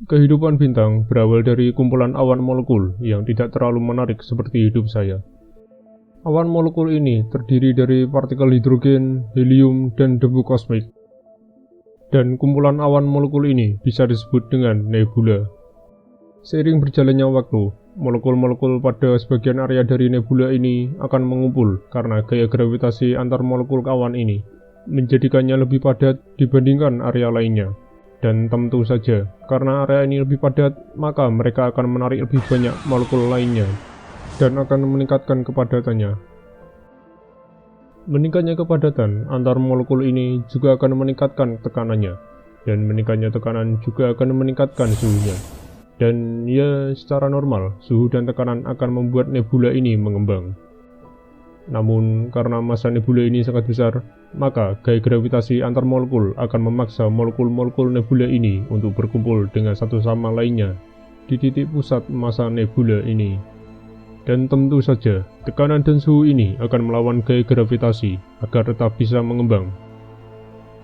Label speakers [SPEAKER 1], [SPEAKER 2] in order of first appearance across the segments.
[SPEAKER 1] Kehidupan bintang berawal dari kumpulan awan molekul yang tidak terlalu menarik seperti hidup saya. Awan molekul ini terdiri dari partikel hidrogen, helium, dan debu kosmik. Dan kumpulan awan molekul ini bisa disebut dengan nebula. Seiring berjalannya waktu, molekul-molekul pada sebagian area dari nebula ini akan mengumpul karena gaya gravitasi antar molekul awan ini menjadikannya lebih padat dibandingkan area lainnya. Dan tentu saja, karena area ini lebih padat, maka mereka akan menarik lebih banyak molekul lainnya dan akan meningkatkan kepadatannya. Meningkatnya kepadatan antar molekul ini juga akan meningkatkan tekanannya, dan meningkatnya tekanan juga akan meningkatkan suhunya. Dan ya, secara normal, suhu dan tekanan akan membuat nebula ini mengembang. Namun, karena massa nebula ini sangat besar, maka gaya gravitasi antar molekul akan memaksa molekul-molekul nebula ini untuk berkumpul dengan satu sama lainnya di titik pusat massa nebula ini. Dan tentu saja, tekanan dan suhu ini akan melawan gaya gravitasi agar tetap bisa mengembang.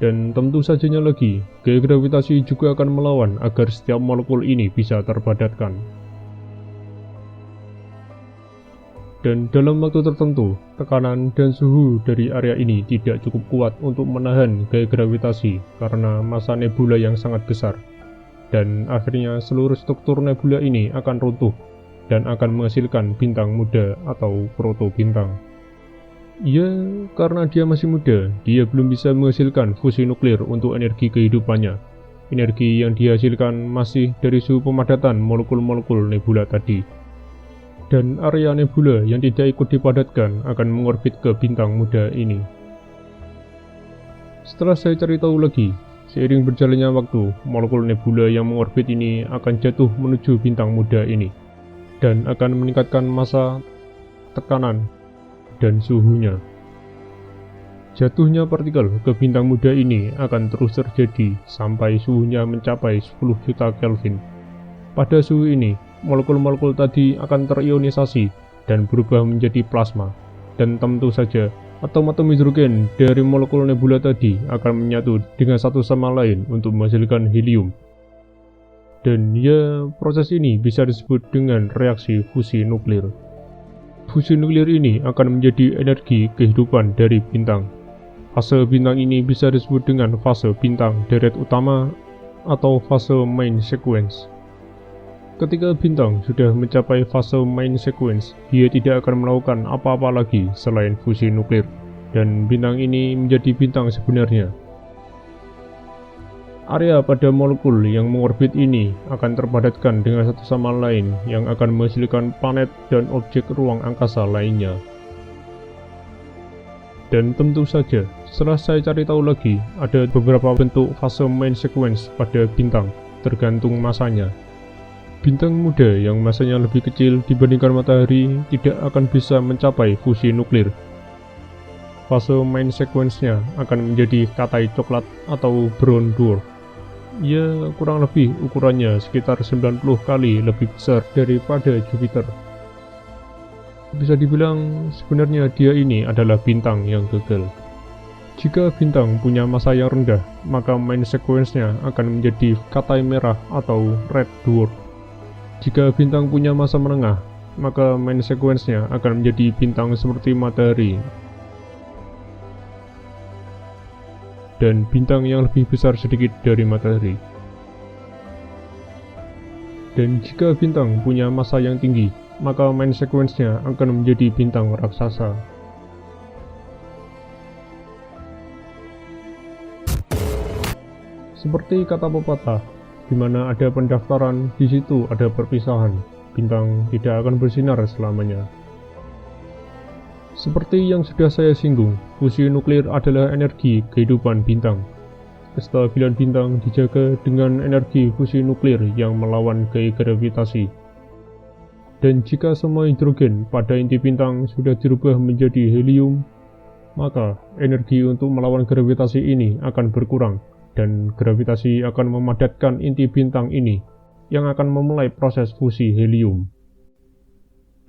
[SPEAKER 1] Dan tentu sajanya lagi, gaya gravitasi juga akan melawan agar setiap molekul ini bisa terpadatkan. Dan dalam waktu tertentu, tekanan dan suhu dari area ini tidak cukup kuat untuk menahan gaya gravitasi karena massa nebula yang sangat besar. Dan akhirnya seluruh struktur nebula ini akan runtuh dan akan menghasilkan bintang muda atau protobintang. Ya, karena dia masih muda, dia belum bisa menghasilkan fusi nuklir untuk energi kehidupannya. Energi yang dihasilkan masih dari suhu pemadatan molekul-molekul nebula tadi. Dan area nebula yang tidak ikut dipadatkan akan mengorbit ke bintang muda ini. Setelah saya cari tahu lagi, seiring berjalannya waktu, molekul nebula yang mengorbit ini akan jatuh menuju bintang muda ini, dan akan meningkatkan massa, tekanan, dan suhunya. Jatuhnya partikel ke bintang muda ini akan terus terjadi sampai suhunya mencapai 10 juta Kelvin. Pada suhu ini, molekul-molekul tadi akan terionisasi dan berubah menjadi plasma. Dan tentu saja, atom-atom hidrogen dari molekul nebula tadi akan menyatu dengan satu sama lain untuk menghasilkan helium. Dan ya, proses ini bisa disebut dengan reaksi fusi nuklir. Fusi nuklir ini akan menjadi energi kehidupan dari bintang. Fase bintang ini bisa disebut dengan fase bintang deret utama atau fase main sequence. Ketika bintang sudah mencapai fase main sequence, dia tidak akan melakukan apa-apa lagi selain fusi nuklir, dan bintang ini menjadi bintang sebenarnya. Area pada molekul yang mengorbit ini akan terpadatkan dengan satu sama lain yang akan menghasilkan planet dan objek ruang angkasa lainnya. Dan tentu saja, setelah saya cari tahu lagi, ada beberapa bentuk fase main sequence pada bintang, tergantung masanya. Bintang muda yang masanya lebih kecil dibandingkan matahari tidak akan bisa mencapai fusi nuklir. Fase main sequence-nya akan menjadi katai coklat atau brown dwarf. Ya, kurang lebih ukurannya sekitar 90 kali lebih besar daripada Jupiter. Bisa dibilang sebenarnya dia ini adalah bintang yang gagal. Jika bintang punya massa yang rendah, maka main sequence-nya akan menjadi katai merah atau red dwarf. Jika bintang punya massa menengah, maka main sequence-nya akan menjadi bintang seperti matahari. Dan bintang yang lebih besar sedikit dari matahari. Dan jika bintang punya massa yang tinggi, maka main sequence-nya akan menjadi bintang raksasa. Seperti kata pepatah, di mana ada pendaftaran, di situ ada perpisahan. Bintang tidak akan bersinar selamanya. Seperti yang sudah saya singgung, fusi nuklir adalah energi kehidupan bintang. Kestabilan bintang dijaga dengan energi fusi nuklir yang melawan gaya gravitasi. Dan jika semua hidrogen pada inti bintang sudah dirubah menjadi helium, maka energi untuk melawan gravitasi ini akan berkurang. Dan gravitasi akan memadatkan inti bintang ini yang akan memulai proses fusi helium.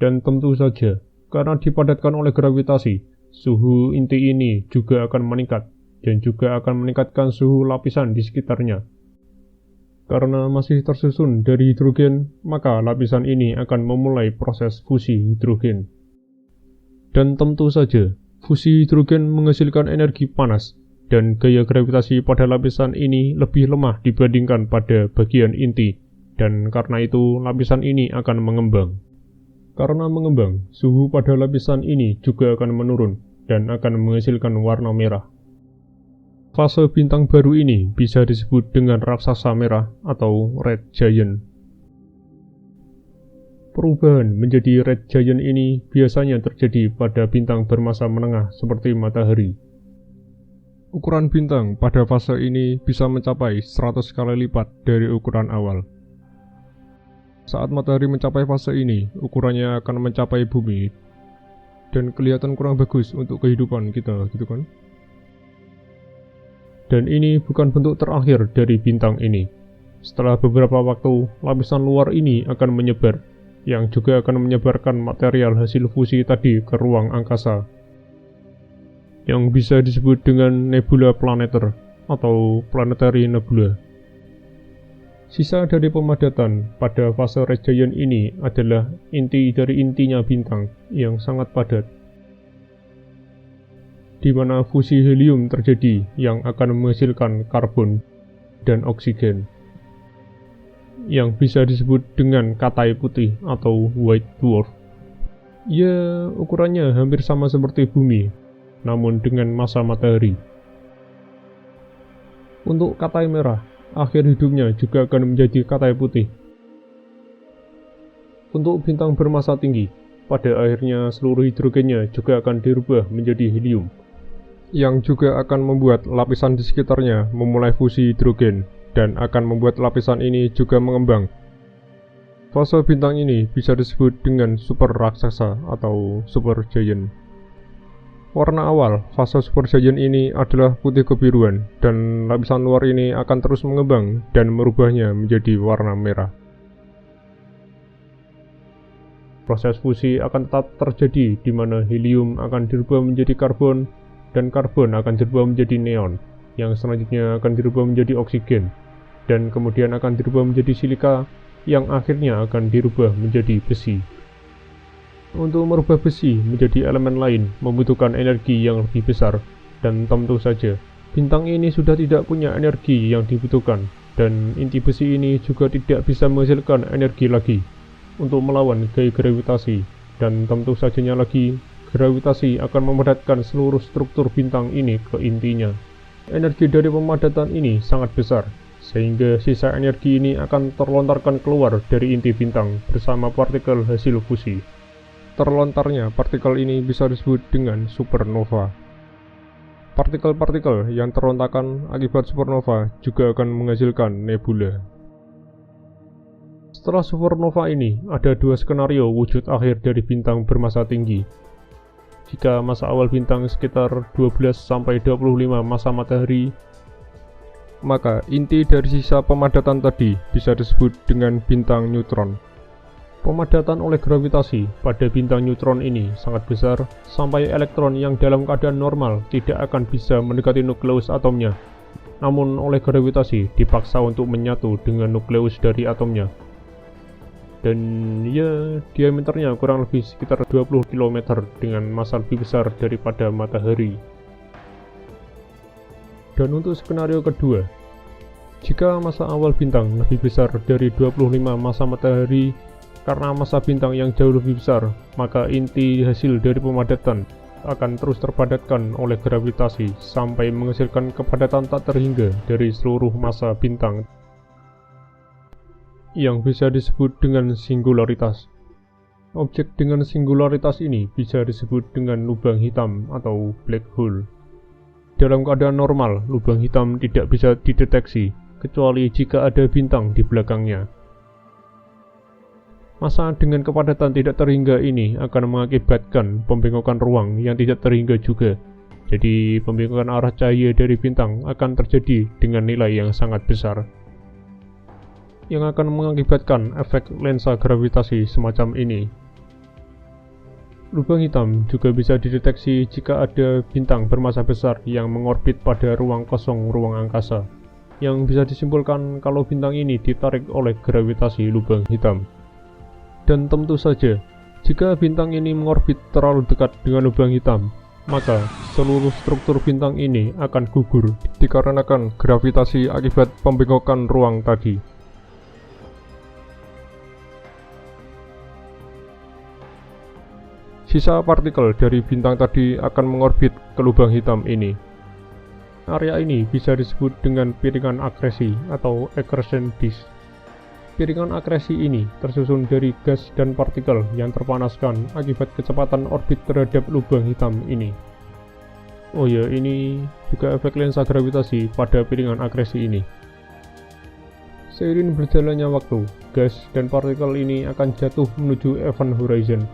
[SPEAKER 1] Dan tentu saja, karena dipadatkan oleh gravitasi, suhu inti ini juga akan meningkat dan juga akan meningkatkan suhu lapisan di sekitarnya. Karena masih tersusun dari hidrogen, maka lapisan ini akan memulai proses fusi hidrogen. Dan tentu saja, fusi hidrogen menghasilkan energi panas, dan gaya gravitasi pada lapisan ini lebih lemah dibandingkan pada bagian inti, dan karena itu lapisan ini akan mengembang. Karena mengembang, suhu pada lapisan ini juga akan menurun, dan akan menghasilkan warna merah. Fase bintang baru ini bisa disebut dengan raksasa merah atau red giant. Perubahan menjadi red giant ini biasanya terjadi pada bintang bermassa menengah seperti matahari. Ukuran bintang pada fase ini bisa mencapai 100 kali lipat dari ukuran awal. Saat matahari mencapai fase ini, ukurannya akan mencapai bumi dan kelihatan kurang bagus untuk kehidupan kita, gitu kan? Dan ini bukan bentuk terakhir dari bintang ini. Setelah beberapa waktu, lapisan luar ini akan menyebar, yang juga akan menyebarkan material hasil fusi tadi ke ruang angkasa, yang bisa disebut dengan nebula planeter atau planetary nebula. Sisa dari pemadatan pada fase red giant ini adalah inti dari intinya bintang yang sangat padat, di mana fusi helium terjadi yang akan menghasilkan karbon dan oksigen, yang bisa disebut dengan katai putih atau white dwarf. Ya, ukurannya hampir sama seperti bumi, namun dengan massa matahari. Untuk katai merah, akhir hidupnya juga akan menjadi katai putih. Untuk bintang bermassa tinggi, pada akhirnya seluruh hidrogennya juga akan dirubah menjadi helium, yang juga akan membuat lapisan di sekitarnya memulai fusi hidrogen, dan akan membuat lapisan ini juga mengembang. Fase bintang ini bisa disebut dengan super raksasa atau super giant. Warna awal fase super giant ini adalah putih kebiruan, dan lapisan luar ini akan terus mengembang dan merubahnya menjadi warna merah. Proses fusi akan tetap terjadi di mana helium akan dirubah menjadi karbon, dan karbon akan dirubah menjadi neon, yang selanjutnya akan dirubah menjadi oksigen, dan kemudian akan dirubah menjadi silika, yang akhirnya akan dirubah menjadi besi. Untuk merubah besi menjadi elemen lain membutuhkan energi yang lebih besar, dan tentu saja, bintang ini sudah tidak punya energi yang dibutuhkan, dan inti besi ini juga tidak bisa menghasilkan energi lagi untuk melawan gaya gravitasi, dan tentu sajanya lagi, gravitasi akan memadatkan seluruh struktur bintang ini ke intinya. Energi dari pemadatan ini sangat besar, sehingga sisa energi ini akan terlontarkan keluar dari inti bintang bersama partikel hasil fusi. Terlontarnya partikel ini bisa disebut dengan supernova. Partikel-partikel yang terlontarkan akibat supernova juga akan menghasilkan nebula. Setelah supernova ini, ada dua skenario wujud akhir dari bintang bermassa tinggi. Jika massa awal bintang sekitar 12-25 massa matahari, maka inti dari sisa pemadatan tadi bisa disebut dengan bintang neutron. Pemadatan oleh gravitasi pada bintang neutron ini sangat besar, sampai elektron yang dalam keadaan normal tidak akan bisa mendekati nukleus atomnya, namun oleh gravitasi dipaksa untuk menyatu dengan nukleus dari atomnya. Dan ya, diameternya kurang lebih sekitar 20 km dengan massa lebih besar daripada matahari. Dan untuk skenario kedua, jika massa awal bintang lebih besar dari 25 massa matahari, karena massa bintang yang jauh lebih besar, maka inti hasil dari pemadatan akan terus terpadatkan oleh gravitasi sampai menghasilkan kepadatan tak terhingga dari seluruh massa bintang, yang bisa disebut dengan singularitas. Objek dengan singularitas ini bisa disebut dengan lubang hitam atau black hole. Dalam keadaan normal, lubang hitam tidak bisa dideteksi, kecuali jika ada bintang di belakangnya. Massa dengan kepadatan tidak terhingga ini akan mengakibatkan pembengokan ruang yang tidak terhingga juga. Jadi, pembengokan arah cahaya dari bintang akan terjadi dengan nilai yang sangat besar, yang akan mengakibatkan efek lensa gravitasi semacam ini. Lubang hitam juga bisa dideteksi jika ada bintang bermassa besar yang mengorbit pada ruang kosong ruang angkasa, yang bisa disimpulkan kalau bintang ini ditarik oleh gravitasi lubang hitam. Dan tentu saja, jika bintang ini mengorbit terlalu dekat dengan lubang hitam, maka seluruh struktur bintang ini akan gugur dikarenakan gravitasi akibat pembengokan ruang tadi. Sisa partikel dari bintang tadi akan mengorbit ke lubang hitam ini. Area ini bisa disebut dengan piringan akresi atau accretion disk. Piringan akresi ini tersusun dari gas dan partikel yang terpanaskan akibat kecepatan orbit terhadap lubang hitam ini. Oh ya, ini juga efek lensa gravitasi pada piringan akresi ini. Seiring berjalannya waktu, gas dan partikel ini akan jatuh menuju event horizon.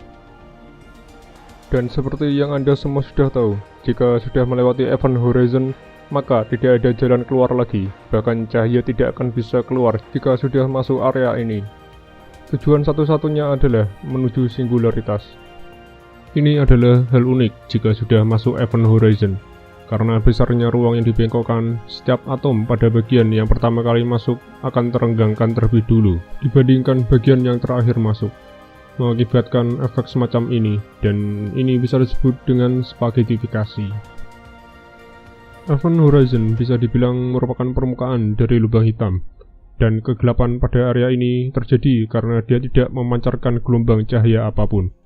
[SPEAKER 1] Dan seperti yang Anda semua sudah tahu, jika sudah melewati event horizon, maka tidak ada jalan keluar lagi, bahkan cahaya tidak akan bisa keluar jika sudah masuk area ini. Tujuan satu-satunya adalah menuju singularitas. Ini adalah hal unik jika sudah masuk event horizon, karena besarnya ruang yang dibengkokkan, setiap atom pada bagian yang pertama kali masuk akan terenggangkan terlebih dulu dibandingkan bagian yang terakhir masuk, mengakibatkan efek semacam ini, dan ini bisa disebut dengan spaghettifikasi. Event horizon bisa dibilang merupakan permukaan dari lubang hitam, dan kegelapan pada area ini terjadi karena dia tidak memancarkan gelombang cahaya apapun.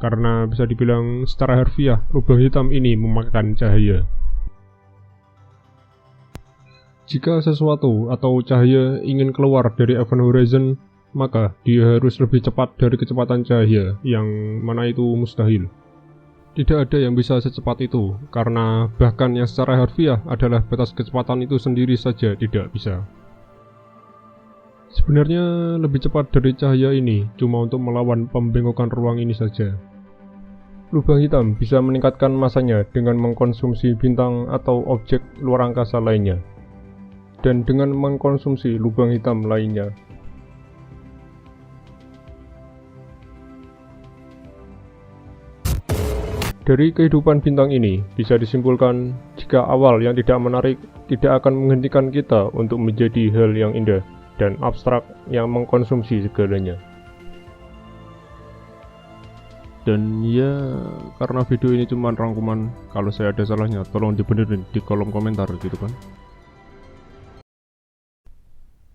[SPEAKER 1] Karena bisa dibilang secara harfiah, lubang hitam ini memakan cahaya. Jika sesuatu atau cahaya ingin keluar dari event horizon, maka dia harus lebih cepat dari kecepatan cahaya, yang mana itu mustahil. Tidak ada yang bisa secepat itu, karena bahkan yang secara harfiah adalah batas kecepatan itu sendiri saja tidak bisa. Sebenarnya lebih cepat dari cahaya ini cuma untuk melawan pembengkokan ruang ini saja. Lubang hitam bisa meningkatkan masanya dengan mengkonsumsi bintang atau objek luar angkasa lainnya, dan dengan mengkonsumsi lubang hitam lainnya. Dari kehidupan bintang ini, bisa disimpulkan jika awal yang tidak menarik tidak akan menghentikan kita untuk menjadi hal yang indah dan abstrak yang mengkonsumsi segalanya. Dan ya, karena video ini cuma rangkuman, kalau saya ada salahnya tolong dibenerin di kolom komentar gitu kan.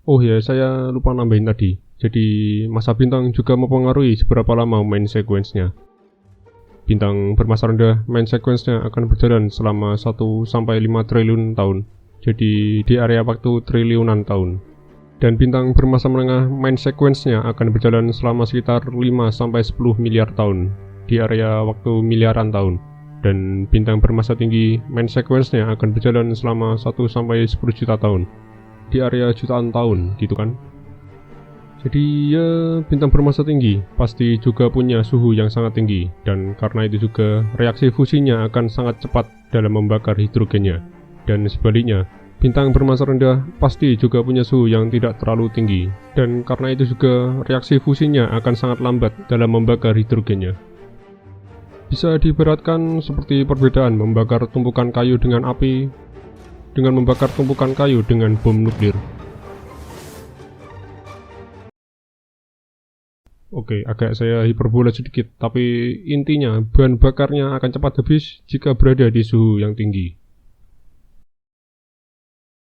[SPEAKER 1] Oh ya, saya lupa nambahin tadi. Jadi masa bintang juga mempengaruhi seberapa lama main sequence-nya. Bintang bermasa rendah main sequence-nya akan berjalan selama 1-5 triliun tahun, jadi di area waktu triliunan tahun. Dan bintang bermasa menengah main sequence-nya akan berjalan selama sekitar 5-10 miliar tahun, di area waktu miliaran tahun. Dan bintang bermasa tinggi main sequence-nya akan berjalan selama 1-10 juta tahun, di area jutaan tahun gitu kan. Jadi ya, bintang bermasa tinggi pasti juga punya suhu yang sangat tinggi, dan karena itu juga reaksi fusinya akan sangat cepat dalam membakar hidrogennya. Dan sebaliknya, bintang bermasa rendah pasti juga punya suhu yang tidak terlalu tinggi, dan karena itu juga reaksi fusinya akan sangat lambat dalam membakar hidrogennya. Bisa diibaratkan seperti perbedaan membakar tumpukan kayu dengan api dengan membakar tumpukan kayu dengan bom nuklir. Oke, agak saya hiperbola sedikit, tapi intinya bahan bakarnya akan cepat habis jika berada di suhu yang tinggi.